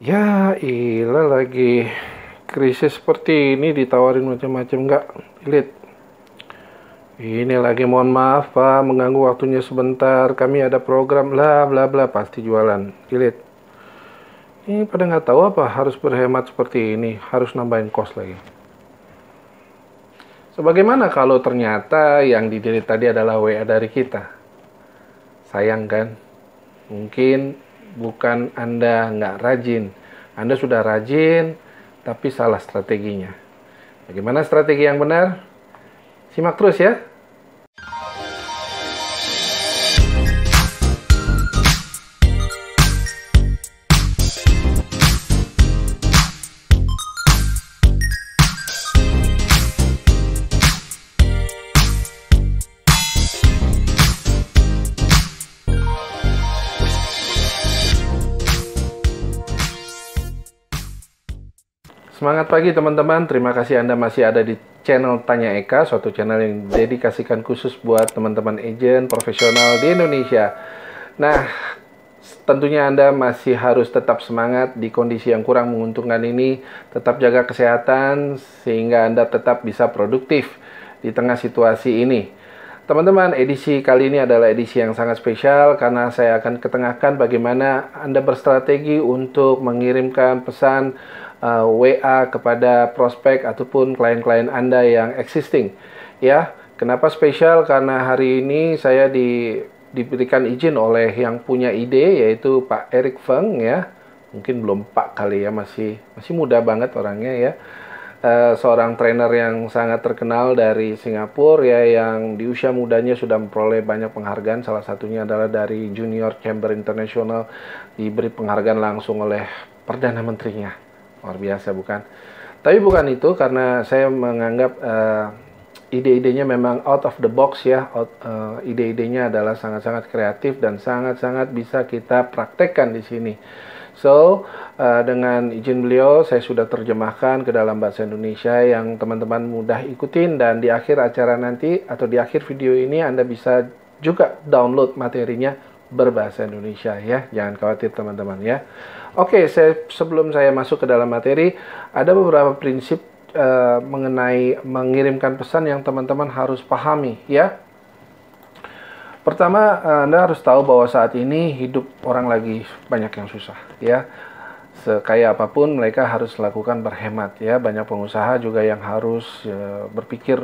Ya, ilah lagi krisis seperti ini ditawarin macam-macam nggak, Lilit. Ini lagi mohon maaf Pak, mengganggu waktunya sebentar. Kami ada program bla bla bla pasti jualan, Lilit. Ini pada nggak tahu apa harus berhemat seperti ini, harus nambahin kos lagi. Sebagaimana kalau ternyata yang di-delete tadi adalah WA dari kita? Sayang kan? Mungkin bukan Anda nggak rajin. Anda sudah rajin, tapi salah strateginya. Bagaimana strategi yang benar? Simak terus ya. Semangat pagi teman-teman, terima kasih Anda masih ada di channel Tanya Eka, suatu channel yang dedikasikan khusus buat teman-teman agent profesional di Indonesia. Nah, tentunya Anda masih harus tetap semangat di kondisi yang kurang menguntungkan ini, tetap jaga kesehatan sehingga Anda tetap bisa produktif di tengah situasi ini. Teman-teman, edisi kali ini adalah edisi yang sangat spesial karena saya akan ketengahkan bagaimana Anda berstrategi untuk mengirimkan pesan WA kepada prospek ataupun klien-klien Anda yang existing. Ya, kenapa spesial? Karena hari ini saya diberikan izin oleh yang punya ide, yaitu Pak Eric Feng ya. Mungkin belum Pak kali ya, masih muda banget orangnya ya. Seorang trainer yang sangat terkenal dari Singapura ya, yang di usia mudanya sudah memperoleh banyak penghargaan. Salah satunya adalah dari Junior Chamber International, diberi penghargaan langsung oleh Perdana Menterinya. Luar biasa bukan? Tapi bukan itu, karena saya menganggap ide-idenya memang out of the box ya. Ide-idenya adalah sangat-sangat kreatif dan sangat-sangat bisa kita praktekkan di sini. So, dengan izin beliau, saya sudah terjemahkan ke dalam bahasa Indonesia yang teman-teman mudah ikutin, dan di akhir acara nanti atau di akhir video ini Anda bisa juga download materinya berbahasa Indonesia ya. Jangan khawatir teman-teman ya. Oke, sebelum saya masuk ke dalam materi, ada beberapa prinsip mengenai mengirimkan pesan yang teman-teman harus pahami ya. Pertama, Anda harus tahu bahwa saat ini hidup orang lagi banyak yang susah ya. Sekaya apapun mereka harus lakukan berhemat ya. Banyak pengusaha juga yang harus berpikir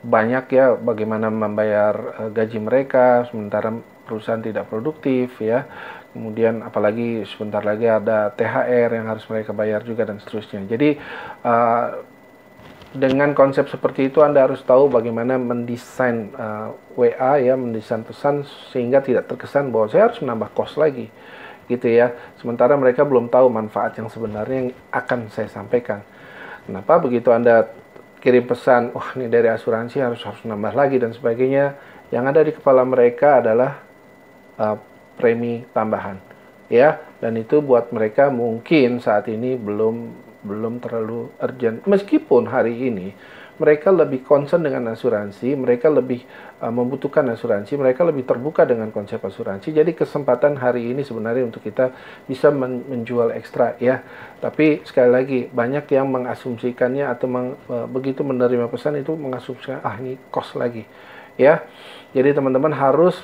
banyak ya bagaimana membayar gaji mereka sementara perusahaan tidak produktif ya. Kemudian apalagi sebentar lagi ada THR yang harus mereka bayar juga dan seterusnya. Jadi dengan konsep seperti itu Anda harus tahu bagaimana mendesain WA ya, mendesain pesan sehingga tidak terkesan bahwa saya harus menambah kos lagi gitu ya. Sementara mereka belum tahu manfaat yang sebenarnya yang akan saya sampaikan. Kenapa begitu Anda kirim pesan, wah ini dari asuransi harus nambah lagi dan sebagainya, yang ada di kepala mereka adalah premi tambahan ya, dan itu buat mereka mungkin saat ini belum terlalu urgent. Meskipun hari ini mereka lebih concern dengan asuransi, mereka lebih membutuhkan asuransi, mereka lebih terbuka dengan konsep asuransi. Jadi kesempatan hari ini sebenarnya untuk kita bisa menjual ekstra ya. Tapi sekali lagi banyak yang mengasumsikannya atau begitu menerima pesan itu mengasumsikan ini kos lagi ya. Jadi teman-teman harus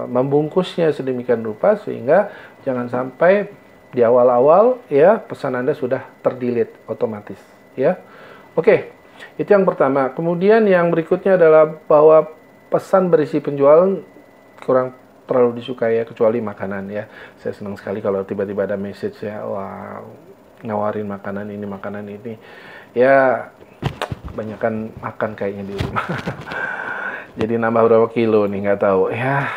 membungkusnya sedemikian rupa sehingga jangan sampai di awal-awal ya pesan Anda sudah terdelete otomatis ya. Oke, itu yang pertama. Kemudian yang berikutnya adalah bahwa pesan berisi penjualan kurang terlalu disukai ya, kecuali makanan ya. Saya senang sekali kalau tiba-tiba ada message ya, wah nawarin makanan ini ya, kebanyakan makan kayaknya di rumah. Jadi nambah berapa kilo nih nggak tahu ya.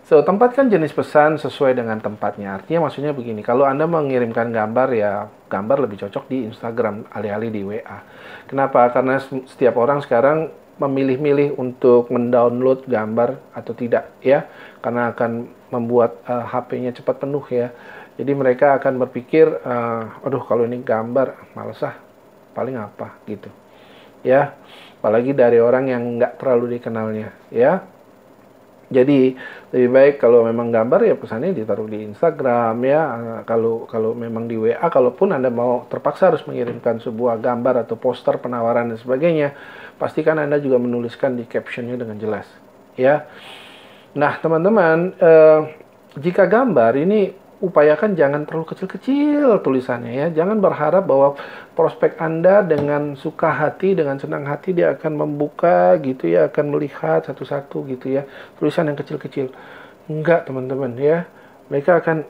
So, tempatkan jenis pesan sesuai dengan tempatnya. Artinya maksudnya begini, kalau Anda mengirimkan gambar ya, gambar lebih cocok di Instagram alih-alih di WA. Kenapa? Karena setiap orang sekarang memilih-milih untuk mendownload gambar atau tidak ya, karena akan membuat HP-nya cepat penuh ya. Jadi mereka akan berpikir, aduh kalau ini gambar, males paling apa gitu ya. Apalagi dari orang yang nggak terlalu dikenalnya ya. Jadi lebih baik kalau memang gambar ya pesannya ditaruh di Instagram ya. Kalau memang di WA, kalaupun Anda mau terpaksa harus mengirimkan sebuah gambar atau poster penawaran dan sebagainya, pastikan Anda juga menuliskan di captionnya dengan jelas ya. Nah teman-teman, jika gambar ini upayakan jangan terlalu kecil-kecil tulisannya ya. Jangan berharap bahwa prospek Anda dengan suka hati, dengan senang hati dia akan membuka gitu ya, akan melihat satu-satu gitu ya. Tulisan yang kecil-kecil. Enggak, teman-teman ya. Mereka akan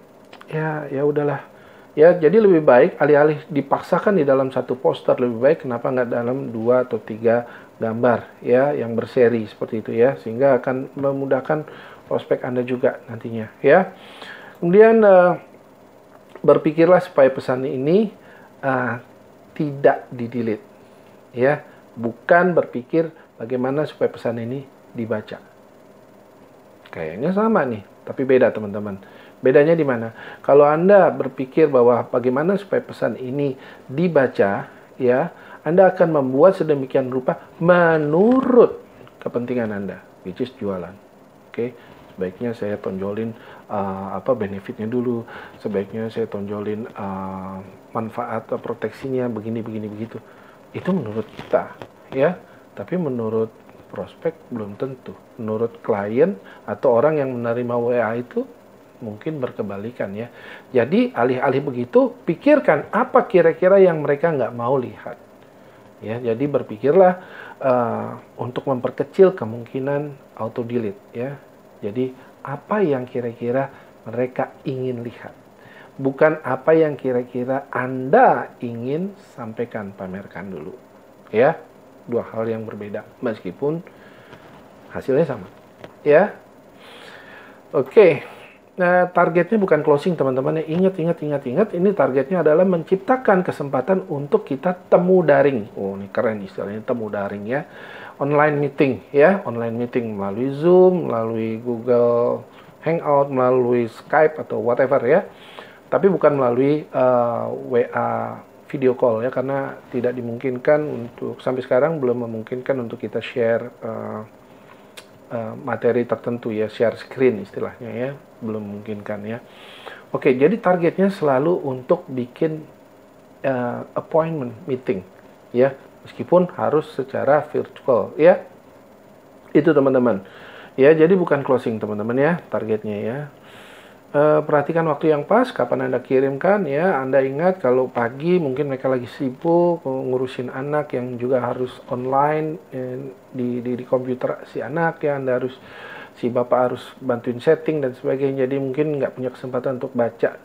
ya udahlah. Ya, jadi lebih baik alih-alih dipaksakan di dalam satu poster, lebih baik kenapa nggak dalam 2 atau 3 gambar ya yang berseri seperti itu ya, sehingga akan memudahkan prospek Anda juga nantinya ya. Kemudian berpikirlah supaya pesan ini tidak di-delete ya, bukan berpikir bagaimana supaya pesan ini dibaca. Kayaknya sama nih, tapi beda teman-teman. Bedanya di mana? Kalau Anda berpikir bahwa bagaimana supaya pesan ini dibaca, ya, Anda akan membuat sedemikian rupa menurut kepentingan Anda, which is jualan. Oke, sebaiknya saya tonjolin benefitnya dulu, sebaiknya saya tonjolin manfaat proteksinya begini begitu. Itu menurut kita, ya. Tapi menurut prospek belum tentu. Menurut klien atau orang yang menerima WA itu mungkin berkebalikan ya. Jadi alih-alih begitu, pikirkan apa kira-kira yang mereka nggak mau lihat. Ya, jadi berpikirlah untuk memperkecil kemungkinan auto delete ya. Jadi apa yang kira-kira mereka ingin lihat, bukan apa yang kira-kira Anda ingin sampaikan, pamerkan dulu ya. Dua hal yang berbeda meskipun hasilnya sama ya. Oke. Nah, targetnya bukan closing teman-teman ya. Ingat, ini targetnya adalah menciptakan kesempatan untuk kita temu daring. Oh, ini keren istilahnya, temu daring ya. Online meeting ya, online meeting melalui Zoom, melalui Google Hangout, melalui Skype atau whatever ya. Tapi bukan melalui WA video call ya, karena tidak dimungkinkan untuk, sampai sekarang belum memungkinkan untuk kita share materi tertentu ya, share screen istilahnya ya, belum memungkinkan ya. Oke, jadi targetnya selalu untuk bikin appointment meeting ya, meskipun harus secara virtual ya. Itu teman-teman ya, jadi bukan closing teman-teman ya, targetnya ya. Perhatikan waktu yang pas, kapan Anda kirimkan ya. Anda ingat kalau pagi mungkin mereka lagi sibuk ngurusin anak yang juga harus online di komputer si anak ya. Si bapak harus bantuin setting dan sebagainya, jadi mungkin nggak punya kesempatan untuk baca.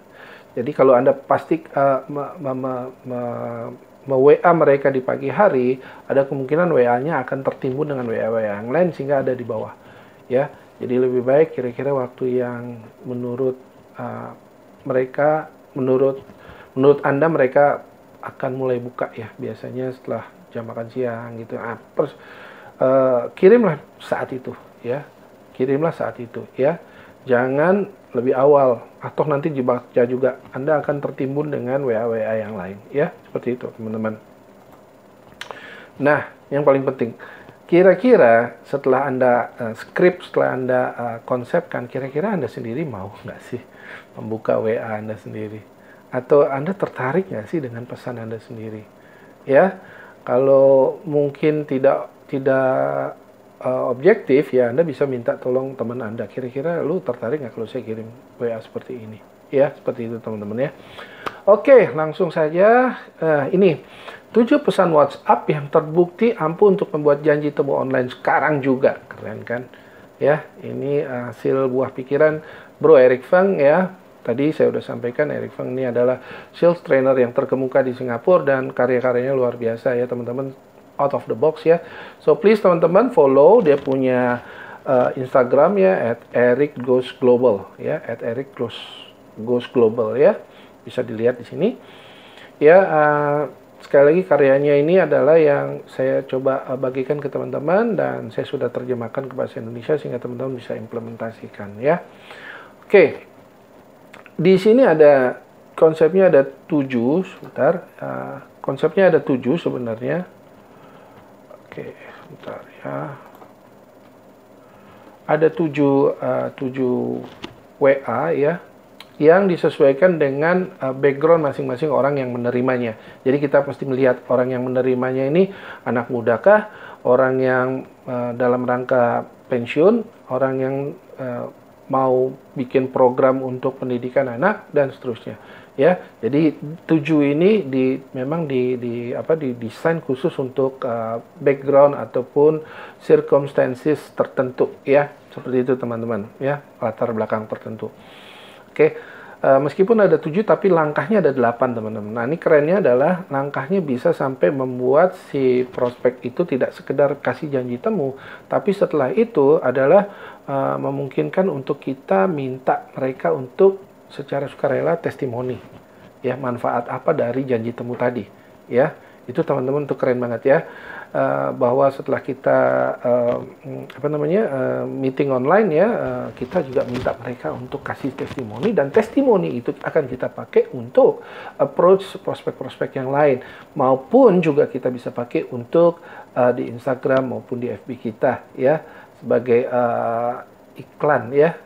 Jadi kalau Anda pasti WA mereka di pagi hari, ada kemungkinan WA-nya akan tertimbun dengan WA-WA yang lain sehingga ada di bawah ya. Jadi lebih baik kira-kira waktu yang menurut mereka, menurut Anda mereka akan mulai buka ya, biasanya setelah jam makan siang gitu. Kirimlah saat itu ya. Kirimlah saat itu ya. Jangan lebih awal atau nanti dibaca juga. Anda akan tertimbun dengan WA-WA yang lain ya. Seperti itu teman-teman. Nah, yang paling penting, kira-kira setelah Anda setelah Anda konsepkan, kira-kira Anda sendiri mau nggak sih membuka WA Anda sendiri? Atau Anda tertarik nggak sih dengan pesan Anda sendiri? Ya, kalau mungkin tidak objektif ya, Anda bisa minta tolong teman Anda. Kira-kira lu tertarik nggak kalau saya kirim WA seperti ini? Ya, seperti itu teman-teman ya. Oke, langsung saja ini 7 pesan WhatsApp yang terbukti ampuh untuk membuat janji temu online sekarang juga. Keren kan? Ya, ini hasil buah pikiran Bro Eric Feng ya. Tadi saya udah sampaikan Eric Feng ini adalah sales trainer yang terkemuka di Singapura dan karya-karyanya luar biasa ya teman-teman, out of the box ya. So please teman-teman follow dia punya Instagram ya @ericgoesglobal ya, @ericgoesglobal ya. Bisa dilihat di sini. Ya, sekali lagi karyanya ini adalah yang saya coba bagikan ke teman-teman dan saya sudah terjemahkan ke bahasa Indonesia sehingga teman-teman bisa implementasikan ya. Oke. Di sini ada konsepnya ada 7, sebentar. Konsepnya ada 7 sebenarnya. Oke, sebentar ya. ada 7 WA ya, yang disesuaikan dengan background masing-masing orang yang menerimanya. Jadi kita pasti melihat orang yang menerimanya ini anak mudakah, orang yang dalam rangka pensiun, orang yang mau bikin program untuk pendidikan anak dan seterusnya. Ya, jadi 7 ini memang didesain khusus untuk background ataupun circumstances tertentu ya, seperti itu teman-teman ya, latar belakang tertentu. Oke, meskipun ada 7 tapi langkahnya ada 8 teman-teman. Nah ini kerennya adalah langkahnya bisa sampai membuat si prospek itu tidak sekedar kasih janji temu, tapi setelah itu adalah memungkinkan untuk kita minta mereka untuk secara sukarela testimoni ya, manfaat apa dari janji temu tadi ya. Itu teman-teman tuh keren banget ya, bahwa setelah kita meeting online ya, kita juga minta mereka untuk kasih testimoni, dan testimoni itu akan kita pakai untuk approach prospek-prospek yang lain, maupun juga kita bisa pakai untuk di Instagram maupun di FB kita ya, sebagai iklan ya,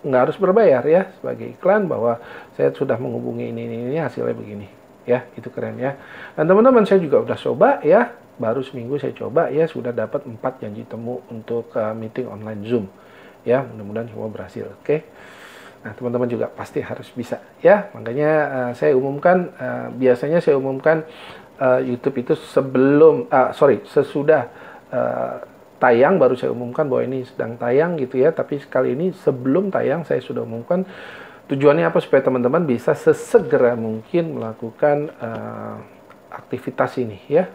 nggak harus berbayar ya, sebagai iklan bahwa saya sudah menghubungi ini hasilnya begini ya. Itu keren ya. Dan teman-teman, saya juga udah coba ya, baru seminggu saya coba ya, sudah dapat 4 janji temu untuk meeting online Zoom ya. Mudah-mudahan semua berhasil. Oke. Nah teman-teman juga pasti harus bisa ya. Makanya saya umumkan, biasanya saya umumkan YouTube itu sesudah tayang baru saya umumkan bahwa ini sedang tayang gitu ya. Tapi sekali ini sebelum tayang saya sudah umumkan. Tujuannya apa? Supaya teman-teman bisa sesegera mungkin melakukan aktivitas ini ya,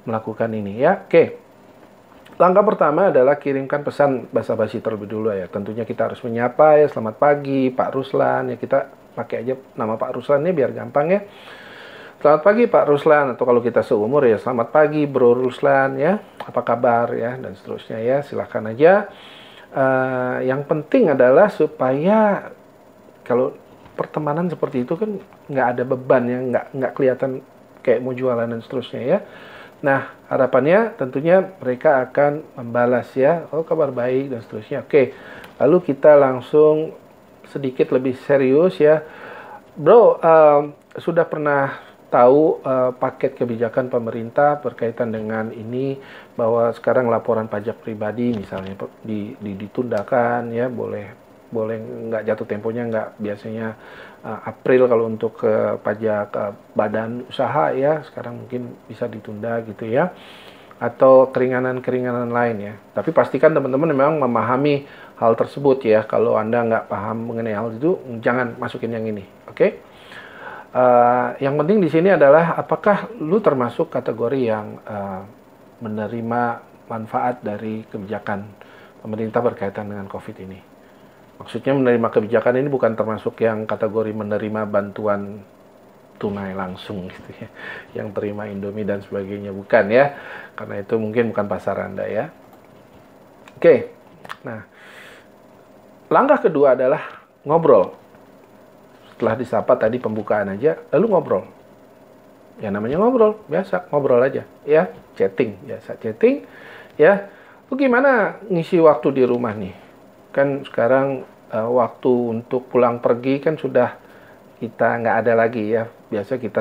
melakukan ini ya. Oke. Langkah pertama adalah kirimkan pesan basa-basi terlebih dulu ya. Tentunya kita harus menyapa ya, selamat pagi Pak Ruslan ya, kita pakai aja nama Pak Ruslan ya biar gampang ya. Selamat pagi Pak Ruslan, atau kalau kita seumur ya selamat pagi Bro Ruslan ya, apa kabar ya, dan seterusnya ya, silahkan aja. Yang penting adalah supaya kalau pertemanan seperti itu kan nggak ada beban ya, nggak kelihatan kayak mau jualan dan seterusnya ya. Nah harapannya tentunya mereka akan membalas ya, oh kabar baik dan seterusnya. Oke, lalu kita langsung sedikit lebih serius ya, Bro. Sudah pernah tahu paket kebijakan pemerintah berkaitan dengan ini, bahwa sekarang laporan pajak pribadi misalnya ditundakan ya, boleh nggak jatuh temponya, nggak biasanya April kalau untuk pajak badan usaha ya, sekarang mungkin bisa ditunda gitu ya, atau keringanan-keringanan lain ya. Tapi pastikan teman-teman memang memahami hal tersebut ya. Kalau Anda nggak paham mengenai hal itu, jangan masukin yang ini, oke? Yang penting di sini adalah apakah lu termasuk kategori yang menerima manfaat dari kebijakan pemerintah berkaitan dengan COVID ini. Maksudnya menerima kebijakan ini bukan termasuk yang kategori menerima bantuan tunai langsung gitu ya, yang terima Indomie dan sebagainya, bukan ya, karena itu mungkin bukan pasar Anda ya. Oke, nah langkah kedua adalah ngobrol. Setelah disapa tadi pembukaan aja, lalu ngobrol. Ya namanya ngobrol, biasa ngobrol aja ya, chatting, biasa chatting ya. Lu gimana ngisi waktu di rumah nih? Kan sekarang waktu untuk pulang pergi kan sudah kita nggak ada lagi ya. Biasa kita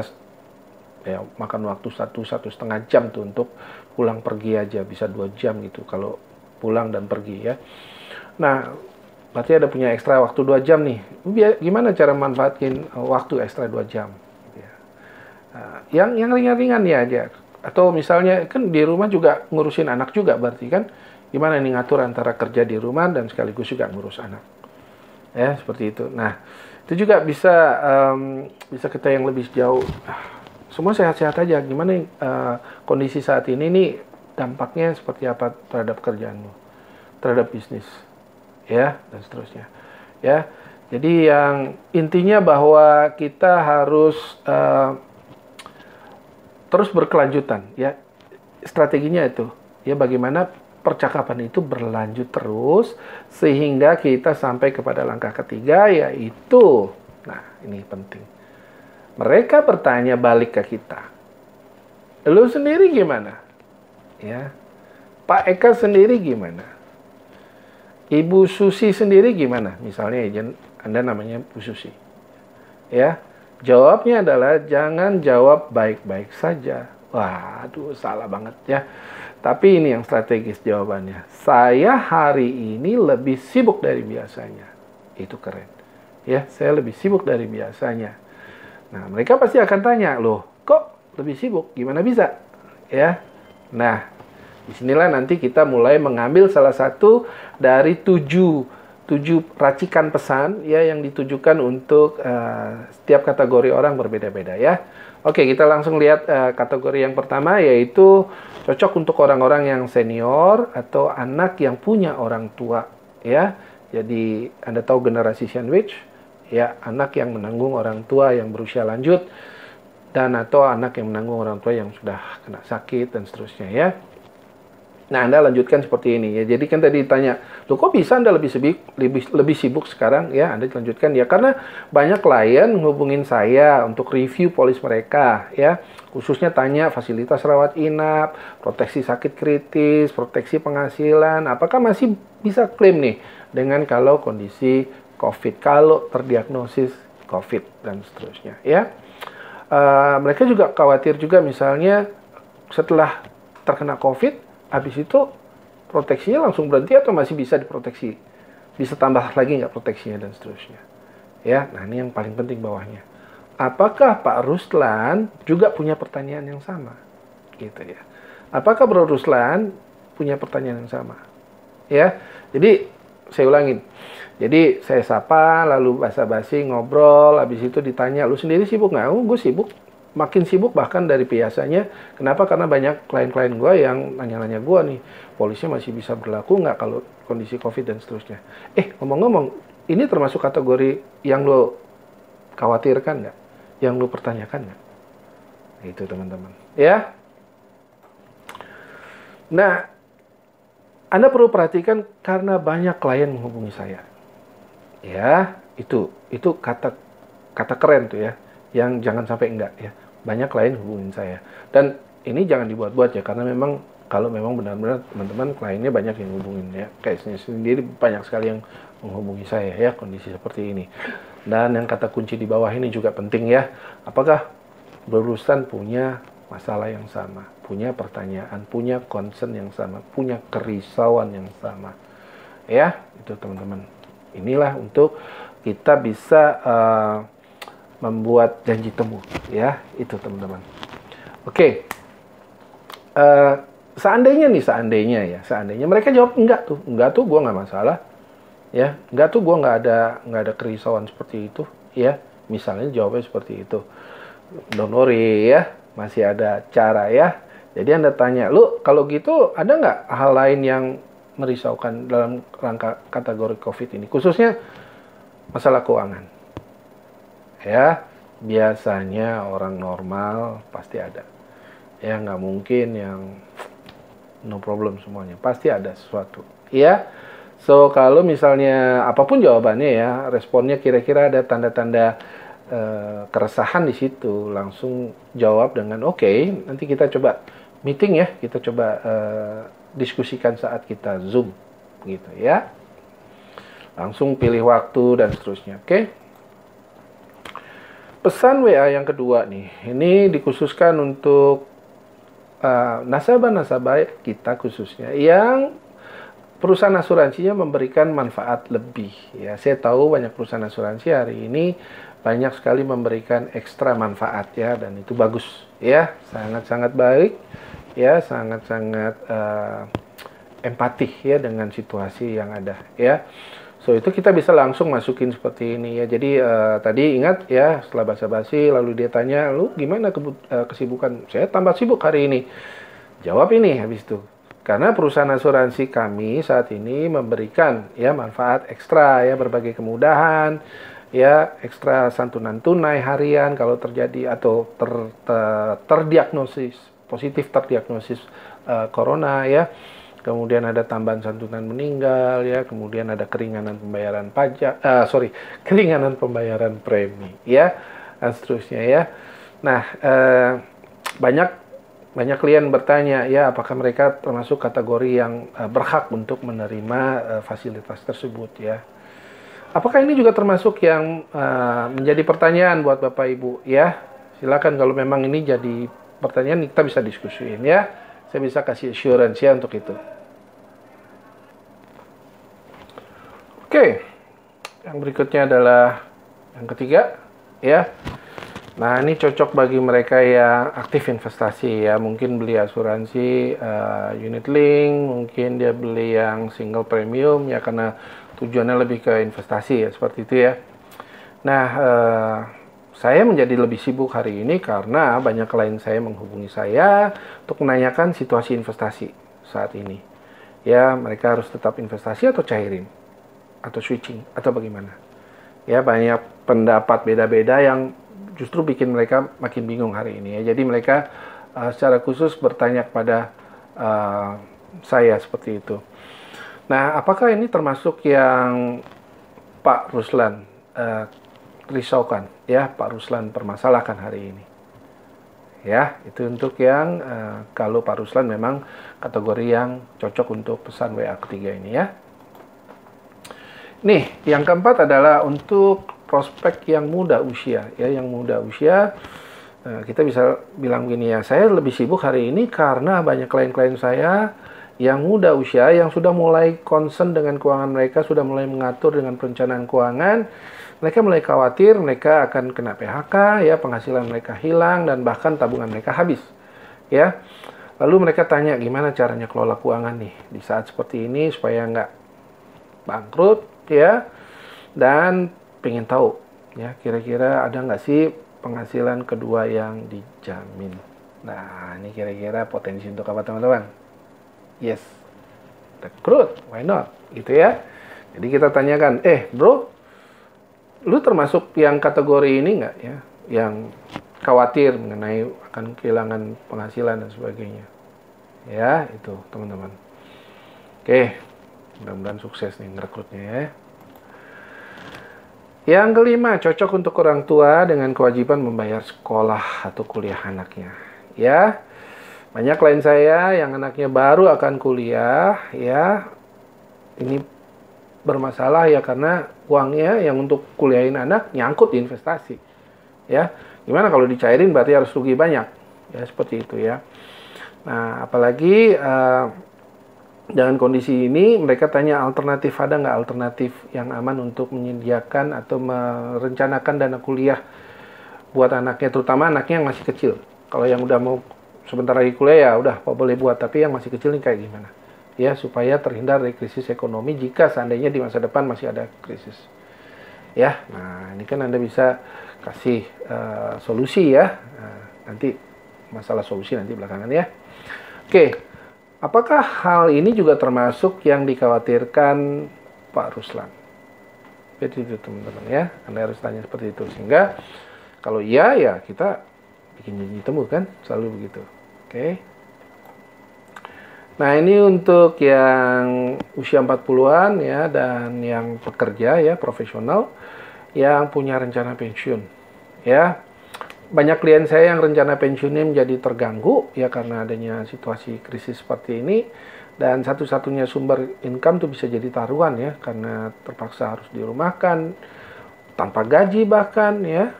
ya makan waktu 1,5 jam tuh untuk pulang pergi aja, bisa 2 jam gitu kalau pulang dan pergi ya. Nah, berarti ada punya ekstra waktu 2 jam nih. Gimana cara manfaatin waktu ekstra 2 jam? Yang ringan-ringan ya aja. Atau misalnya kan di rumah juga ngurusin anak juga, berarti kan gimana nih ngatur antara kerja di rumah dan sekaligus juga ngurus anak. Ya, seperti itu. Nah, itu juga bisa kita yang lebih jauh. Semua sehat-sehat aja. Gimana kondisi saat ini nih, dampaknya seperti apa terhadap kerjaanmu, terhadap bisnis, ya, dan seterusnya. Ya. Jadi yang intinya bahwa kita harus terus berkelanjutan, ya. Strateginya itu, ya, bagaimana percakapan itu berlanjut terus sehingga kita sampai kepada langkah ketiga, yaitu, nah ini penting, mereka bertanya balik ke kita, lu sendiri gimana, ya, Pak Eka sendiri gimana? Ibu Susi sendiri gimana? Misalnya agent Anda namanya Bu Susi. Ya, jawabnya adalah jangan jawab baik-baik saja. Waduh, salah banget ya. Tapi ini yang strategis jawabannya. Saya hari ini lebih sibuk dari biasanya. Itu keren. Ya, saya lebih sibuk dari biasanya. Nah, mereka pasti akan tanya, loh, kok lebih sibuk? Gimana bisa? Ya. Nah, disinilah nanti kita mulai mengambil salah satu dari tujuh racikan pesan ya yang ditujukan untuk setiap kategori orang berbeda-beda ya. Oke, kita langsung lihat kategori yang pertama, yaitu cocok untuk orang-orang yang senior atau anak yang punya orang tua ya. Jadi Anda tahu generasi sandwich ya, anak yang menanggung orang tua yang berusia lanjut dan atau anak yang menanggung orang tua yang sudah kena sakit dan seterusnya ya. Nah, Anda lanjutkan seperti ini ya. Jadi kan tadi ditanya, loh kok bisa Anda lebih sibuk sekarang ya? Anda lanjutkan ya, karena banyak klien menghubungin saya untuk review polis mereka ya. Khususnya tanya fasilitas rawat inap, proteksi sakit kritis, proteksi penghasilan, apakah masih bisa klaim nih dengan kalau kondisi COVID, kalau terdiagnosis COVID dan seterusnya ya. Mereka juga khawatir juga misalnya setelah terkena COVID, habis itu proteksinya langsung berhenti atau masih bisa diproteksi? Bisa tambah lagi nggak proteksinya dan seterusnya? Ya, nah ini yang paling penting bawahnya. Apakah Pak Ruslan juga punya pertanyaan yang sama? Gitu ya. Apakah Bro Ruslan punya pertanyaan yang sama? Ya, jadi saya ulangin. Jadi saya sapa, lalu basa-basi ngobrol, habis itu ditanya, lu sendiri sibuk nggak? Oh, gue sibuk. Makin sibuk bahkan dari biasanya. Kenapa? Karena banyak klien-klien gue yang nanya-nanya gue nih, polisnya masih bisa berlaku nggak kalau kondisi COVID dan seterusnya. Ngomong-ngomong, ini termasuk kategori yang lo khawatirkan nggak? Yang lo pertanyakan nggak? Itu teman-teman. Ya. Nah, Anda perlu perhatikan karena banyak klien menghubungi saya. Ya, itu kata keren tuh ya. Yang jangan sampai enggak ya. Banyak klien hubungin saya. Dan ini jangan dibuat-buat ya, karena memang kalau memang benar-benar teman-teman kliennya banyak yang hubungin ya. Case-nya sendiri banyak sekali yang menghubungi saya ya, kondisi seperti ini. Dan yang kata kunci di bawah ini juga penting ya. Apakah berurusan punya masalah yang sama, punya pertanyaan, punya concern yang sama, punya kerisauan yang sama. Ya, itu teman-teman. Inilah untuk kita bisa membuat janji temu ya, itu teman-teman. Oke. Seandainya mereka jawab enggak tuh gue nggak masalah ya, enggak tuh gue nggak ada kerisauan seperti itu ya, misalnya jawabnya seperti itu, don't worry ya, masih ada cara ya. Jadi Anda tanya, lu kalau gitu ada nggak hal lain yang merisaukan dalam rangka kategori COVID ini, khususnya masalah keuangan ya. Biasanya orang normal pasti ada ya, nggak mungkin yang no problem semuanya, pasti ada sesuatu ya. So kalau misalnya apapun jawabannya ya, responnya kira-kira ada tanda-tanda keresahan di situ, langsung jawab dengan oke, nanti kita coba meeting ya, kita coba diskusikan saat kita Zoom gitu ya. Langsung pilih waktu dan seterusnya. Oke. Pesan WA yang kedua nih, ini dikhususkan untuk nasabah-nasabah kita khususnya yang perusahaan asuransinya memberikan manfaat lebih ya. Saya tahu banyak perusahaan asuransi hari ini banyak sekali memberikan ekstra manfaat ya, dan itu bagus ya, sangat-sangat baik ya, sangat-sangat empatik ya dengan situasi yang ada ya. So itu kita bisa langsung masukin seperti ini ya. Jadi tadi ingat ya, setelah basa-basi lalu dia tanya, lu gimana kesibukan? Saya tambah sibuk hari ini. Jawab ini habis itu. Karena perusahaan asuransi kami saat ini memberikan ya manfaat ekstra ya, berbagai kemudahan ya, ekstra santunan tunai harian kalau terjadi atau terdiagnosis positif, terdiagnosis corona ya. Kemudian ada tambahan santunan meninggal ya, kemudian ada keringanan pembayaran pajak, keringanan pembayaran premi ya, dan seterusnya ya. Nah, banyak banyak klien bertanya, ya apakah mereka termasuk kategori yang berhak untuk menerima fasilitas tersebut ya. Apakah ini juga termasuk yang menjadi pertanyaan buat Bapak Ibu ya? Silakan kalau memang ini jadi pertanyaan kita bisa diskusiin ya. Saya bisa kasih assurance ya untuk itu. Oke. Yang berikutnya adalah yang ketiga ya. Nah, ini cocok bagi mereka yang aktif investasi ya. Mungkin beli asuransi unit link, mungkin dia beli yang single premium ya karena tujuannya lebih ke investasi ya, seperti itu ya. Nah, saya menjadi lebih sibuk hari ini karena banyak klien saya menghubungi saya untuk menanyakan situasi investasi saat ini. Ya, mereka harus tetap investasi atau cairin, atau switching, atau bagaimana. Ya, banyak pendapat beda-beda yang justru bikin mereka makin bingung hari ini ya. Jadi mereka secara khusus bertanya kepada saya seperti itu. Nah, apakah ini termasuk yang Pak Ruslan risaukan ya, Pak Ruslan permasalahkan hari ini? Ya, itu untuk yang kalau Pak Ruslan memang kategori yang cocok untuk pesan WA ketiga ini ya. Nih, yang keempat adalah untuk prospek yang muda usia ya, yang muda usia. Kita bisa bilang gini ya, saya lebih sibuk hari ini karena banyak klien-klien saya yang muda usia, yang sudah mulai concern dengan keuangan mereka, sudah mulai mengatur dengan perencanaan keuangan. Mereka mulai khawatir mereka akan kena PHK, ya, penghasilan mereka hilang, dan bahkan tabungan mereka habis. Ya, lalu mereka tanya gimana caranya kelola keuangan nih di saat seperti ini supaya nggak bangkrut, ya, dan pengen tahu, ya, kira-kira ada nggak sih penghasilan kedua yang dijamin. Nah, ini kira-kira potensi untuk apa teman-teman? Yes, rekrut, why not, gitu ya. Jadi kita tanyakan, bro, lu termasuk yang kategori ini nggak ya, yang khawatir mengenai akan kehilangan penghasilan dan sebagainya. Ya, itu teman-teman. Oke, mudah-mudahan sukses nih ngerekrutnya ya. Yang kelima, cocok untuk orang tua dengan kewajiban membayar sekolah atau kuliah anaknya. Ya, banyak klien saya yang anaknya baru akan kuliah, ya, ini bermasalah ya karena uangnya yang untuk kuliahin anak nyangkut di investasi. Ya, gimana kalau dicairin berarti harus rugi banyak. Ya, seperti itu ya. Nah, apalagi dengan kondisi ini mereka tanya alternatif, ada nggak alternatif yang aman untuk menyediakan atau merencanakan dana kuliah buat anaknya, terutama anaknya yang masih kecil. Kalau yang udah mau sebentar lagi kuliah ya udah boleh buat, tapi yang masih kecil ini kayak gimana ya supaya terhindar dari krisis ekonomi jika seandainya di masa depan masih ada krisis ya. Nah, ini kan Anda bisa kasih solusi ya. Nah, nanti masalah solusi nanti belakangan ya. Oke, apakah hal ini juga termasuk yang dikhawatirkan Pak Ruslan? Jadi itu teman-teman ya, Anda harus tanya seperti itu, sehingga kalau iya ya kita bikin janji temu kan, selalu begitu. Oke. Nah, ini untuk yang usia 40-an ya, dan yang pekerja ya, profesional yang punya rencana pensiun. Ya. Banyak klien saya yang rencana pensiunnya menjadi terganggu ya karena adanya situasi krisis seperti ini, dan satu-satunya sumber income tuh bisa jadi taruhan ya karena terpaksa harus dirumahkan tanpa gaji bahkan ya.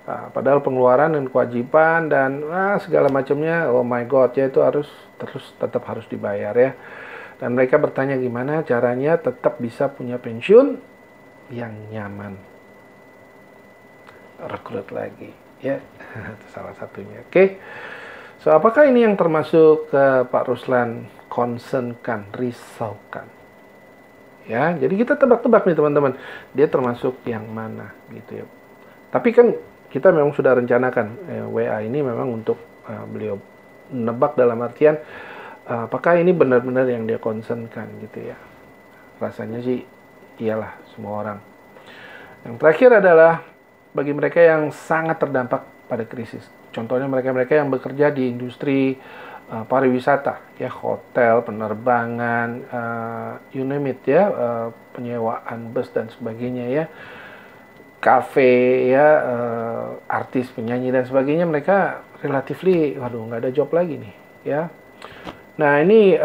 Nah, padahal pengeluaran dan kewajiban dan segala macamnya, oh my god ya, itu harus tetap harus dibayar ya. Dan mereka bertanya gimana caranya tetap bisa punya pensiun yang nyaman. Rekrut lagi ya, itu salah satunya. Oke. So, apakah ini yang termasuk Pak Ruslan concernkan, risaukan? Ya, jadi kita tebak-tebak nih teman-teman, dia termasuk yang mana gitu ya. Tapi kan kita memang sudah rencanakan WA ini memang untuk beliau nebak dalam artian apakah ini benar-benar yang dia concernkan gitu ya. Rasanya sih iyalah semua orang. Yang terakhir adalah bagi mereka yang sangat terdampak pada krisis. Contohnya mereka-mereka yang bekerja di industri pariwisata, ya, hotel, penerbangan, you name it ya, penyewaan bus dan sebagainya ya. Kafe ya, artis, penyanyi dan sebagainya, mereka relatively, waduh, nggak ada job lagi nih, ya. Nah, ini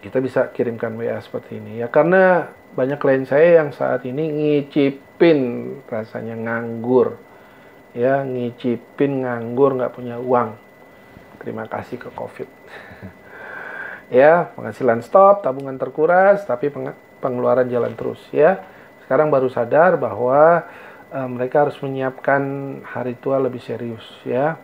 kita bisa kirimkan WA seperti ini, ya. Karena banyak klien saya yang saat ini ngicipin rasanya nganggur, ya, ngicipin nganggur, nggak punya uang. Terima kasih ke COVID. Ya, penghasilan stop, tabungan terkuras, tapi pengeluaran jalan terus, ya. Sekarang baru sadar bahwa mereka harus menyiapkan hari tua lebih serius, ya.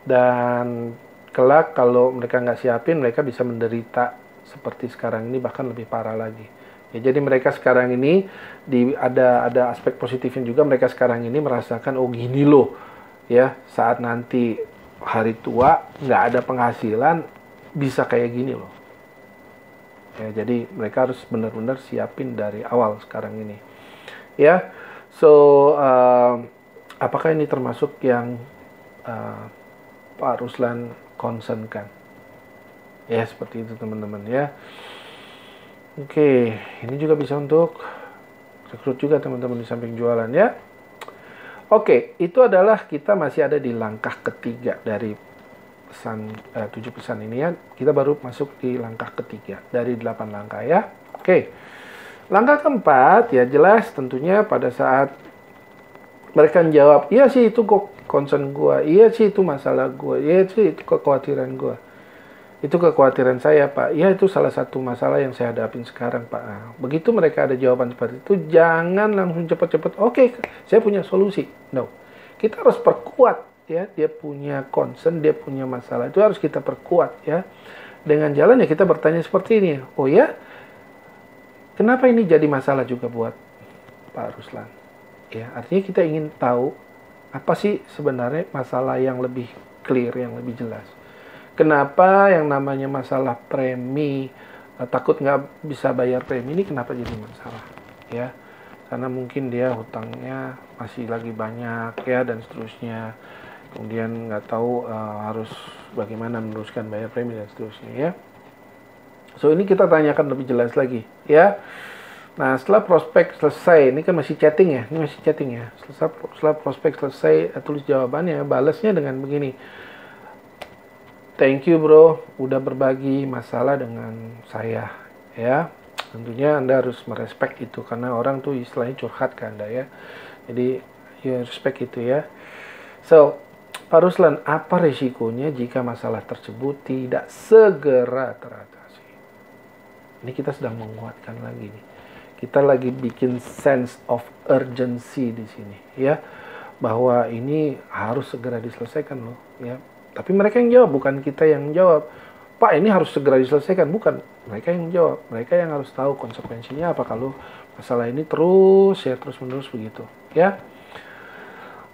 Dan kelak kalau mereka nggak siapin, mereka bisa menderita seperti sekarang ini, bahkan lebih parah lagi. Ya, jadi mereka sekarang ini ada aspek positifnya juga. Mereka sekarang ini merasakan, oh gini loh, ya, saat nanti hari tua nggak ada penghasilan bisa kayak gini loh. Ya, jadi mereka harus benar-benar siapin dari awal sekarang ini. Ya, so apakah ini termasuk yang Pak Ruslan concern kan? Ya, seperti itu teman-teman, ya. Oke, ini juga bisa untuk rekrut juga teman-teman di samping jualan, ya. Oke, itu adalah kita masih ada di langkah ketiga dari pesan 7 pesan ini, ya. Kita baru masuk di langkah ketiga dari 8 langkah, ya. Oke. Langkah keempat, ya jelas tentunya pada saat mereka menjawab, iya sih itu kok concern gua, iya sih itu masalah gua, iya sih itu kekhawatiran gua. Itu kekhawatiran saya, Pak. Ya, itu salah satu masalah yang saya hadapin sekarang, Pak. Nah, begitu mereka ada jawaban seperti itu, jangan langsung cepat-cepat, oke, saya punya solusi. No. Kita harus perkuat, ya. Dia punya concern, dia punya masalah. Itu harus kita perkuat, ya. Dengan jalan ya kita bertanya seperti ini. Oh ya, kenapa ini jadi masalah juga buat Pak Ruslan? Ya, artinya kita ingin tahu apa sih sebenarnya masalah yang lebih clear, yang lebih jelas. Kenapa yang namanya masalah premi, takut nggak bisa bayar premi ini kenapa jadi masalah, ya? Karena mungkin dia hutangnya masih lagi banyak, ya, dan seterusnya. Kemudian nggak tahu harus bagaimana meneruskan bayar premi dan seterusnya, ya. So ini kita tanyakan lebih jelas lagi, ya. Nah, setelah prospek selesai, ini kan masih chatting, ya, ini masih chatting, ya. Setelah prospek selesai, tulis jawabannya, balasnya dengan begini. Thank you bro, udah berbagi masalah dengan saya, ya. Tentunya Anda harus merespek itu, karena orang tuh istilahnya curhat ke Anda, ya. Jadi, ya respect itu, ya. So, Pak Ruslan, apa resikonya jika masalah tersebut tidak segera teratasi? Ini kita sedang menguatkan lagi nih. Kita lagi bikin sense of urgency di sini, ya. Bahwa ini harus segera diselesaikan loh, ya. Tapi mereka yang jawab, bukan kita yang jawab. Pak, ini harus segera diselesaikan. Bukan, mereka yang jawab. Mereka yang harus tahu konsekuensinya apa kalau masalah ini terus-menerus begitu, ya.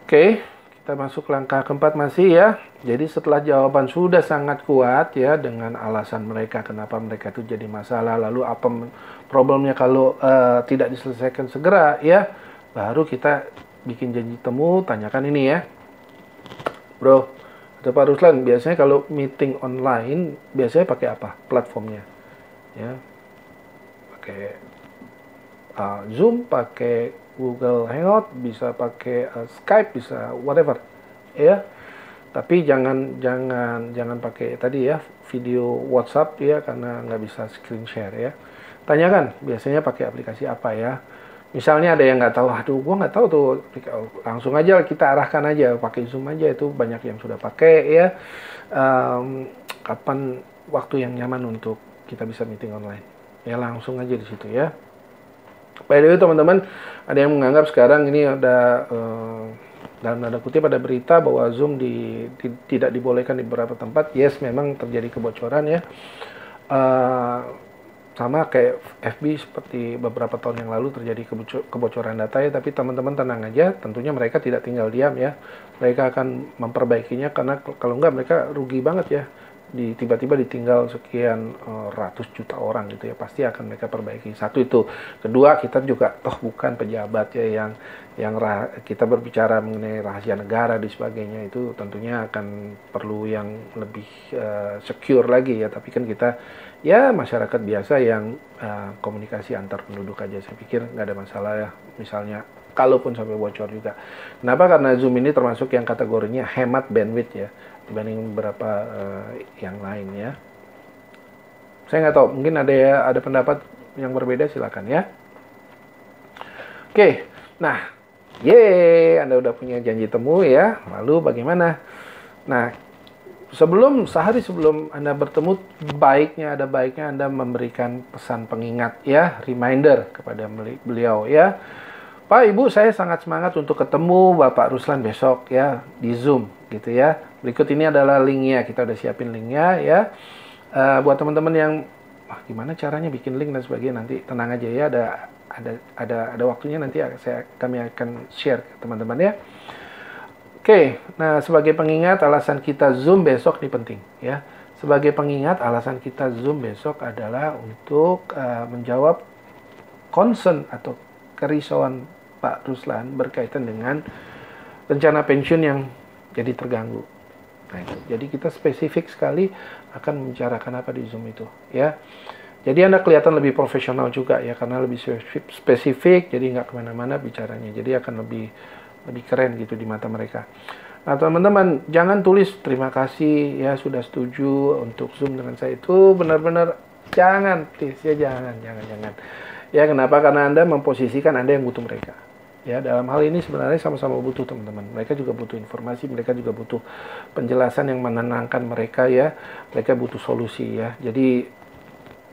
Oke, kita masuk langkah keempat masih, ya. Jadi setelah jawaban sudah sangat kuat, ya, dengan alasan mereka kenapa mereka itu jadi masalah, lalu apa problemnya kalau tidak diselesaikan segera, ya, baru kita bikin janji temu, tanyakan ini, ya. Bro, atau Pak Ruslan, biasanya kalau meeting online, biasanya pakai apa platformnya? Ya, pakai Zoom, pakai Google Hangout, bisa pakai Skype, bisa whatever, ya. Tapi jangan pakai tadi, ya, video WhatsApp, ya, karena nggak bisa screen share, ya. Tanyakan, biasanya pakai aplikasi apa, ya. Misalnya ada yang nggak tahu, aduh, gue nggak tahu tuh, langsung aja kita arahkan aja, pakai Zoom aja, itu banyak yang sudah pakai, ya. Kapan waktu yang nyaman untuk kita bisa meeting online, ya, langsung aja di situ, ya. By the way teman-teman, ada yang menganggap sekarang ini ada dalam tanda kutip ada berita bahwa Zoom tidak dibolehkan di beberapa tempat. Yes, memang terjadi kebocoran, ya. Sama kayak FB seperti beberapa tahun yang lalu terjadi kebocoran data, ya. Tapi teman-teman tenang aja, tentunya mereka tidak tinggal diam, ya. Mereka akan memperbaikinya, karena kalau enggak mereka rugi banget, ya. Tiba-tiba ditinggal sekian ratus juta orang gitu, ya. Pasti akan mereka perbaiki. Satu itu. Kedua, kita juga toh bukan pejabat, ya, yang kita berbicara mengenai rahasia negara dan sebagainya, itu tentunya akan perlu yang lebih secure lagi, ya. Tapi kan kita, ya, masyarakat biasa yang komunikasi antar penduduk aja, saya pikir nggak ada masalah, ya. Misalnya kalaupun sampai bocor juga. Kenapa? Karena Zoom ini termasuk yang kategorinya hemat bandwidth ya, dibanding beberapa yang lain ya. Saya nggak tahu, mungkin ada pendapat yang berbeda, silakan ya. Oke, nah, Anda udah punya janji temu ya. Lalu bagaimana? Nah, sehari sebelum Anda bertemu, ada baiknya Anda memberikan pesan pengingat ya, reminder kepada beliau ya. Pak, Ibu, saya sangat semangat untuk ketemu Bapak Ruslan besok ya, di Zoom gitu ya. Berikut ini adalah linknya, kita udah siapin linknya ya. Buat teman-teman yang gimana caranya bikin link dan sebagainya, nanti tenang aja ya, ada waktunya, nanti kami akan share ke teman-teman ya. Oke, nah sebagai pengingat alasan kita Zoom besok ini penting ya. Sebagai pengingat alasan kita Zoom besok adalah untuk menjawab concern atau kerisauan Pak Ruslan berkaitan dengan rencana pensiun yang jadi terganggu. Nah, jadi kita spesifik sekali akan membicarakan apa di Zoom itu ya. Jadi Anda kelihatan lebih profesional juga ya, karena lebih spesifik, jadi nggak kemana-mana bicaranya. Jadi akan lebih keren gitu di mata mereka. Nah teman-teman, jangan tulis terima kasih ya sudah setuju untuk Zoom dengan saya, itu benar-benar jangan, please ya, jangan. Ya kenapa? Karena Anda memposisikan Anda yang butuh mereka. Ya, dalam hal ini sebenarnya sama-sama butuh teman-teman. Mereka juga butuh informasi, mereka juga butuh penjelasan yang menenangkan mereka ya. Mereka butuh solusi ya. Jadi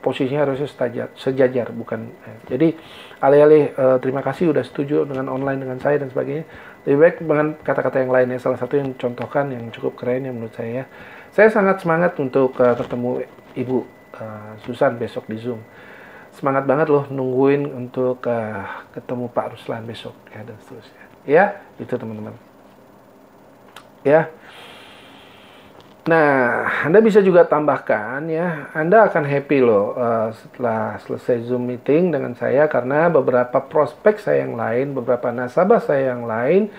posisinya harusnya sejajar, bukan. Jadi alih-alih terima kasih udah setuju dengan online dengan saya dan sebagainya, lebih baik dengan kata-kata yang lainnya. Salah satu yang contohkan yang cukup keren yang menurut saya sangat semangat untuk ketemu Ibu Susan besok di Zoom. Semangat banget loh nungguin untuk ketemu Pak Ruslan besok ya, dan seterusnya ya, itu teman-teman ya. Nah, Anda bisa juga tambahkan ya, Anda akan happy loh setelah selesai Zoom meeting dengan saya, karena beberapa prospek saya yang lain, beberapa nasabah saya yang lain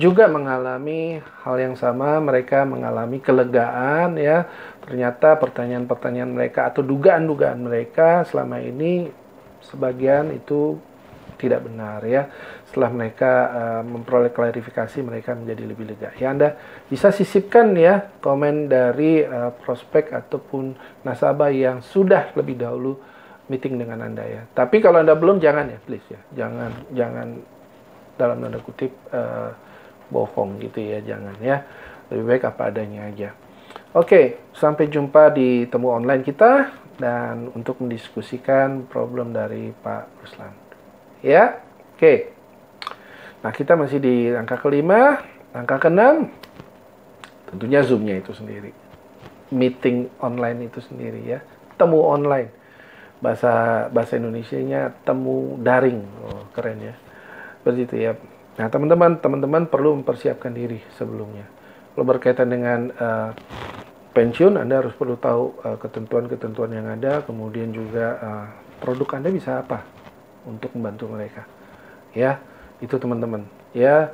juga mengalami hal yang sama. Mereka mengalami kelegaan ya. Ternyata pertanyaan-pertanyaan mereka atau dugaan-dugaan mereka selama ini sebagian itu tidak benar ya. Setelah mereka memperoleh klarifikasi, mereka menjadi lebih lega. Ya, Anda bisa sisipkan ya komen dari prospek ataupun nasabah yang sudah lebih dahulu meeting dengan Anda ya. Tapi kalau Anda belum, jangan ya, please ya. Jangan dalam tanda kutip bohong gitu ya, jangan ya. Lebih baik apa adanya aja. Oke, sampai jumpa di temu online kita dan untuk mendiskusikan problem dari Pak Ruslan. Ya, oke. Nah, kita masih di angka kelima, angka keenam, tentunya Zoom-nya itu sendiri. Meeting online itu sendiri ya. Temu online. Bahasa Indonesianya temu daring. Oh, keren ya. Begitu ya. Nah, teman-teman perlu mempersiapkan diri sebelumnya. Kalau berkaitan dengan pensiun, Anda harus perlu tahu ketentuan-ketentuan yang ada, kemudian juga produk Anda bisa apa untuk membantu mereka. Ya, itu teman-teman. Ya,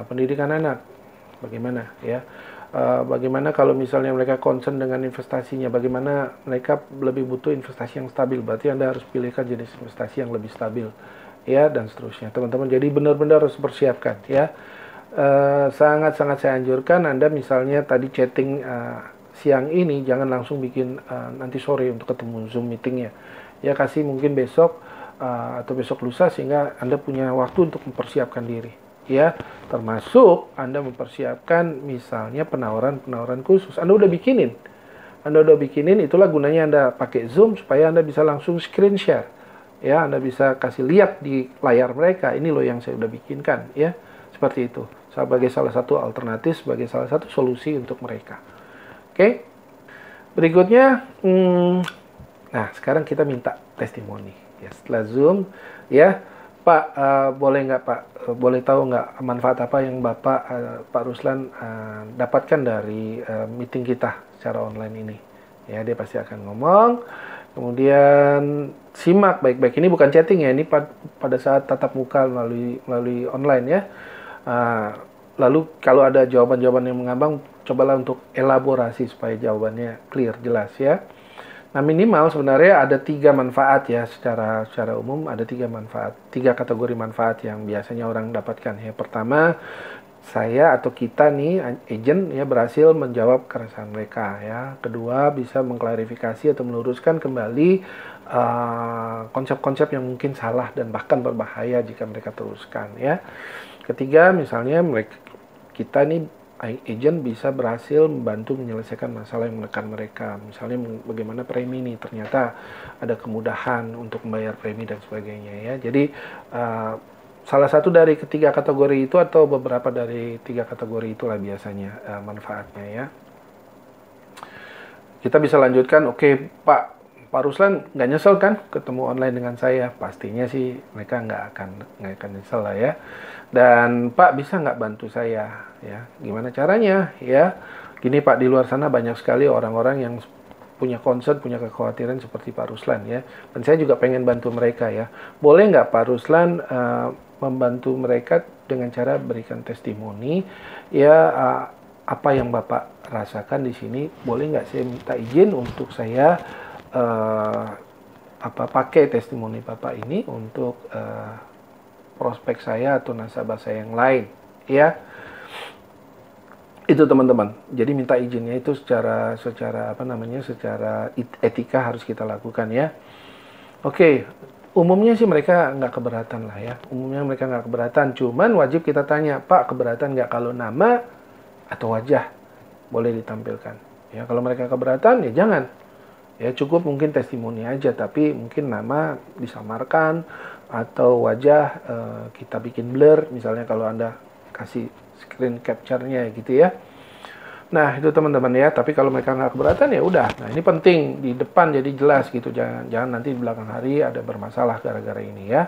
pendidikan anak bagaimana ya? Bagaimana kalau misalnya mereka concern dengan investasinya, bagaimana mereka lebih butuh investasi yang stabil, berarti Anda harus pilihkan jenis investasi yang lebih stabil ya, dan seterusnya teman-teman. Jadi benar-benar harus persiapkan ya. Sangat-sangat saya anjurkan Anda misalnya tadi chatting siang ini, jangan langsung bikin nanti sore untuk ketemu Zoom meetingnya ya. Kasih mungkin besok atau besok lusa, sehingga Anda punya waktu untuk mempersiapkan diri ya, termasuk Anda mempersiapkan misalnya penawaran khusus. Anda udah bikinin, itulah gunanya Anda pakai Zoom, supaya Anda bisa langsung screen share ya. Anda bisa kasih lihat di layar mereka, ini loh yang saya udah bikinkan ya, seperti itu, sebagai salah satu alternatif, sebagai salah satu solusi untuk mereka. Oke, berikutnya nah sekarang kita minta testimoni ya setelah Zoom ya. Pak, boleh nggak Pak, boleh tahu nggak manfaat apa yang Pak Ruslan dapatkan dari meeting kita secara online ini ya. Dia pasti akan ngomong, kemudian simak baik-baik. Ini bukan chatting ya, ini pada saat tatap muka melalui online ya. Lalu kalau ada jawaban-jawaban yang mengambang, cobalah untuk elaborasi supaya jawabannya clear, jelas ya. Nah, minimal sebenarnya ada 3 manfaat ya, secara umum ada 3 manfaat, 3 kategori manfaat yang biasanya orang dapatkan ya. Pertama, saya atau kita nih agent ya berhasil menjawab keresahan mereka ya. Kedua, bisa mengklarifikasi atau meluruskan kembali konsep-konsep yang mungkin salah dan bahkan berbahaya jika mereka teruskan ya. Ketiga, misalnya kita nih agent bisa berhasil membantu menyelesaikan masalah yang menekan mereka. Misalnya bagaimana premi ini ternyata ada kemudahan untuk membayar premi dan sebagainya ya. Jadi salah satu dari ketiga kategori itu atau beberapa dari 3 kategori itulah biasanya manfaatnya ya. Kita bisa lanjutkan, oke Pak Ruslan nggak nyesel kan ketemu online dengan saya? Pastinya sih mereka nggak akan nyesel lah ya. Dan Pak bisa nggak bantu saya? Ya, gimana caranya? Ya, gini Pak, di luar sana banyak sekali orang-orang yang punya concern, punya kekhawatiran seperti Pak Ruslan ya. Dan saya juga pengen bantu mereka ya. Boleh nggak Pak Ruslan membantu mereka dengan cara berikan testimoni ya, apa yang Bapak rasakan di sini? Boleh nggak saya minta izin untuk saya pakai testimoni Bapak ini untuk prospek saya atau nasabah saya yang lain ya. Itu teman-teman. Jadi minta izinnya itu secara etika harus kita lakukan ya. Oke, umumnya sih mereka nggak keberatan lah ya. Umumnya mereka nggak keberatan. Cuman wajib kita tanya, Pak keberatan nggak kalau nama atau wajah boleh ditampilkan? Ya, kalau mereka keberatan ya jangan. Ya cukup mungkin testimoni aja, tapi mungkin nama disamarkan atau wajah kita bikin blur, misalnya kalau Anda kasih screen capture-nya gitu ya. Nah itu teman-teman ya, tapi kalau mereka nggak keberatan ya udah. Nah ini penting di depan jadi jelas gitu, jangan nanti di belakang hari ada bermasalah gara-gara ini ya.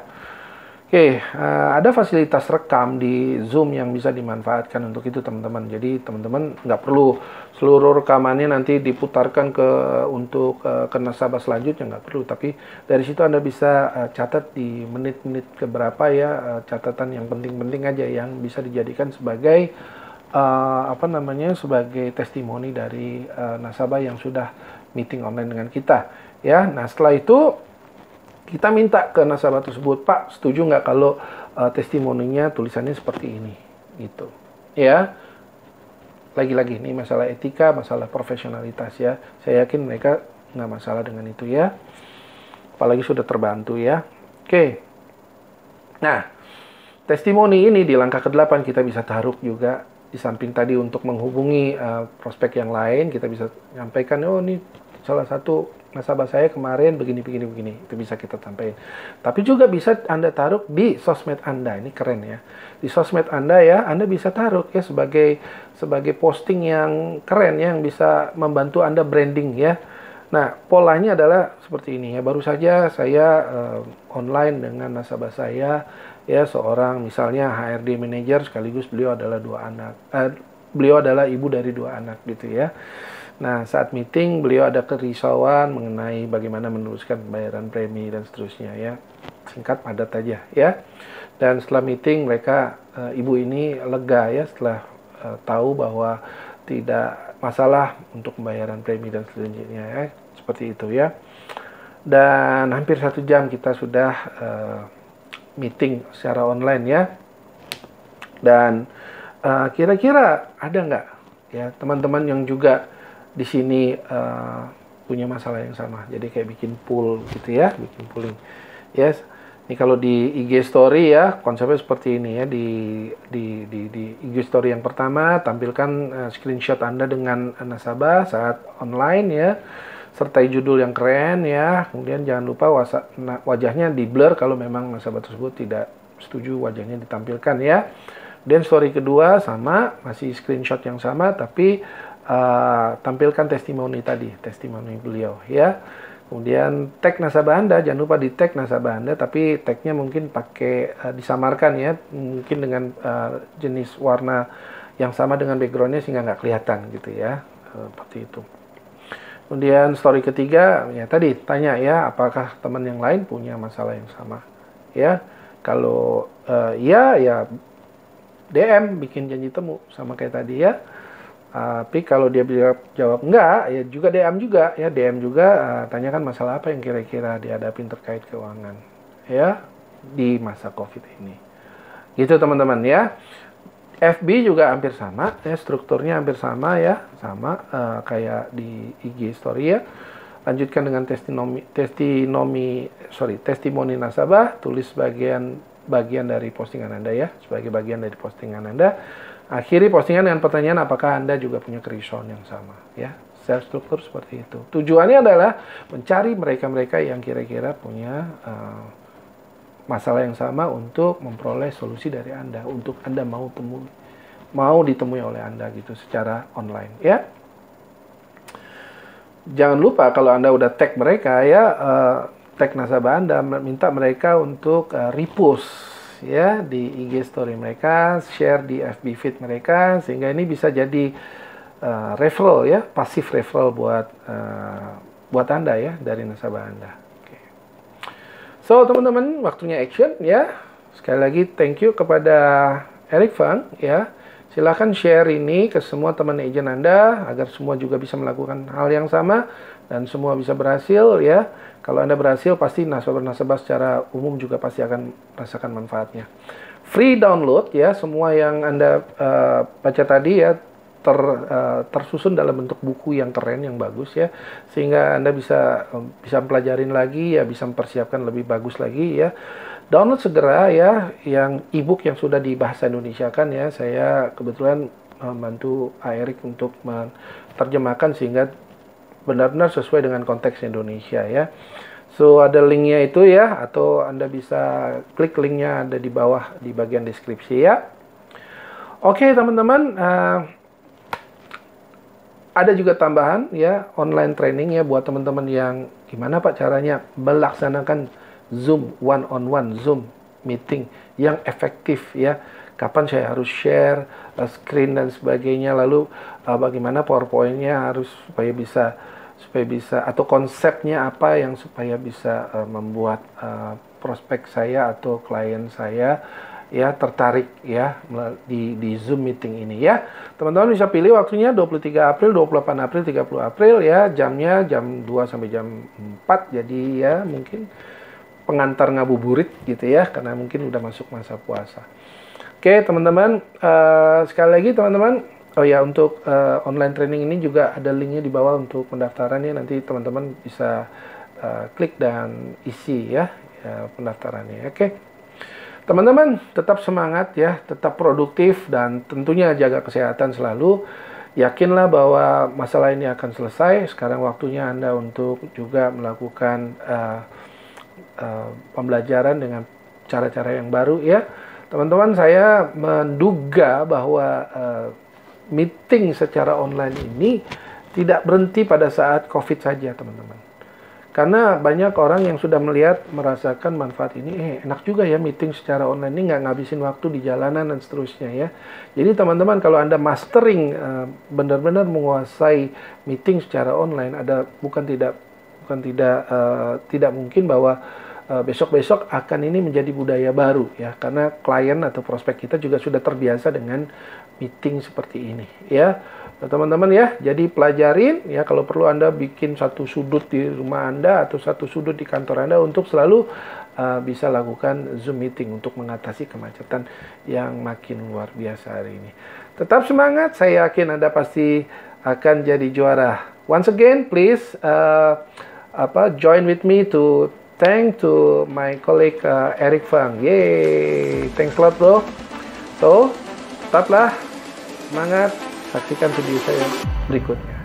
Oke, ada fasilitas rekam di Zoom yang bisa dimanfaatkan untuk itu teman-teman. Jadi teman-teman nggak perlu seluruh rekamannya nanti diputarkan untuk ke nasabah selanjutnya, nggak perlu. Tapi dari situ Anda bisa catat di menit-menit keberapa ya, catatan yang penting-penting aja yang bisa dijadikan sebagai sebagai testimoni dari nasabah yang sudah meeting online dengan kita. Ya, nah setelah itu kita minta ke nasabah tersebut, Pak, setuju nggak kalau testimoninya tulisannya seperti ini, gitu. Ya, lagi-lagi ini masalah etika, masalah profesionalitas ya. Saya yakin mereka nggak masalah dengan itu ya. Apalagi sudah terbantu ya. Oke. Nah, testimoni ini di langkah ke-8 kita bisa taruh juga di samping tadi untuk menghubungi prospek yang lain, kita bisa nyampaikan, oh ini salah satu nasabah saya kemarin begini. Itu bisa kita sampaikan. Tapi juga bisa Anda taruh di sosmed Anda. Ini keren ya. Di sosmed Anda ya, Anda bisa taruh ya sebagai posting yang keren ya, yang bisa membantu Anda branding ya. Nah, polanya adalah seperti ini ya. Baru saja saya online dengan nasabah saya ya, seorang misalnya HRD manager sekaligus beliau adalah beliau adalah ibu dari 2 anak gitu ya. Nah, saat meeting beliau ada kerisauan mengenai bagaimana meneruskan pembayaran premi dan seterusnya ya. Singkat padat aja ya. Dan setelah meeting mereka ibu ini lega ya setelah tahu bahwa tidak masalah untuk pembayaran premi dan seterusnya ya. Seperti itu ya. Dan hampir 1 jam kita sudah meeting secara online ya. Dan kira-kira ada nggak ya teman-teman yang juga di sini punya masalah yang sama, jadi kayak bikin pool gitu ya, bikin pooling. Yes, ini kalau di IG story ya konsepnya seperti ini ya, di IG story yang pertama tampilkan screenshot Anda dengan nasabah saat online ya, sertai judul yang keren ya. Kemudian jangan lupa wajahnya di blur kalau memang nasabah tersebut tidak setuju wajahnya ditampilkan ya. Dan story kedua sama, masih screenshot yang sama tapi tampilkan testimoni tadi, testimoni beliau ya. Kemudian tag nasabah Anda, jangan lupa di tag nasabah Anda, tapi tagnya mungkin pakai disamarkan ya, mungkin dengan jenis warna yang sama dengan backgroundnya sehingga nggak kelihatan gitu ya, seperti itu. Kemudian story ketiga ya tadi tanya ya, apakah teman yang lain punya masalah yang sama ya. Kalau iya ya DM, bikin janji temu sama kayak tadi ya. Tapi kalau dia jawab enggak, ya juga DM juga, tanyakan masalah apa yang kira-kira dihadapin terkait keuangan ya di masa COVID ini. Gitu teman-teman ya. FB juga hampir sama ya, strukturnya hampir sama ya, sama kayak di IG story ya. Lanjutkan dengan testimoni nasabah, tulis bagian dari postingan Anda ya, sebagai bagian dari postingan Anda. Akhiri postingan dengan pertanyaan apakah Anda juga punya kerisauan yang sama ya. Secara struktur seperti itu. Tujuannya adalah mencari mereka-mereka yang kira-kira punya masalah yang sama untuk memperoleh solusi dari Anda, untuk Anda mau ditemui oleh Anda gitu secara online ya. Jangan lupa kalau Anda udah tag mereka ya, tag nasabah Anda, minta mereka untuk repost ya di IG story mereka, share di FB feed mereka, sehingga ini bisa jadi referral ya, pasif referral buat Anda ya dari nasabah Anda. Okay. So teman-teman, waktunya action ya. Sekali lagi thank you kepada Eric Fang ya. Silakan share ini ke semua teman agent Anda agar semua juga bisa melakukan hal yang sama dan semua bisa berhasil ya. Kalau Anda berhasil, pasti nasabah-nasabah secara umum juga pasti akan merasakan manfaatnya. Free download ya, semua yang Anda baca tadi ya tersusun dalam bentuk buku yang keren, yang bagus ya, sehingga Anda bisa pelajarin lagi ya, bisa mempersiapkan lebih bagus lagi ya. Download segera ya, yang ebook yang sudah dibahasa Indonesia kan ya. Saya kebetulan membantu Eric untuk menerjemahkan sehingga benar-benar sesuai dengan konteks Indonesia ya. So ada linknya itu ya, atau Anda bisa klik linknya ada di bawah di bagian deskripsi ya. Oke teman-teman, ada juga tambahan ya, online training ya buat teman-teman yang gimana Pak caranya melaksanakan Zoom one-on-one Zoom meeting yang efektif ya. Kapan saya harus share screen dan sebagainya, lalu bagaimana PowerPoint-nya harus supaya bisa atau konsepnya apa yang supaya bisa membuat prospek saya atau klien saya ya tertarik ya di Zoom meeting ini ya. Teman-teman bisa pilih waktunya 23 April, 28 April, 30 April ya, jamnya jam 2 sampai jam 4. Jadi ya mungkin pengantar ngabuburit gitu ya, karena mungkin udah masuk masa puasa. Oke teman-teman, sekali lagi teman-teman, oh ya untuk online training ini juga ada linknya di bawah untuk pendaftarannya, nanti teman-teman bisa klik dan isi ya, pendaftarannya. Oke teman-teman, tetap semangat ya, tetap produktif dan tentunya jaga kesehatan selalu. Yakinlah bahwa masalah ini akan selesai. Sekarang waktunya Anda untuk juga melakukan pembelajaran dengan cara-cara yang baru ya. Teman-teman, saya menduga bahwa meeting secara online ini tidak berhenti pada saat COVID saja, teman-teman. Karena banyak orang yang sudah merasakan manfaat ini, enak juga ya meeting secara online ini, nggak ngabisin waktu di jalanan dan seterusnya ya. Jadi teman-teman, kalau Anda mastering, benar-benar menguasai meeting secara online, tidak mungkin bahwa besok-besok akan ini menjadi budaya baru ya, karena klien atau prospek kita juga sudah terbiasa dengan meeting seperti ini ya. Nah, teman-teman ya, jadi pelajarin ya, kalau perlu Anda bikin satu sudut di rumah Anda atau satu sudut di kantor Anda untuk selalu bisa lakukan Zoom meeting untuk mengatasi kemacetan yang makin luar biasa hari ini. Tetap semangat, saya yakin Anda pasti akan jadi juara. Once again, please join with me to thank to my colleague Eric Fang. Yay, thanks a lot bro. So, tetaplah semangat, saksikan video saya berikutnya.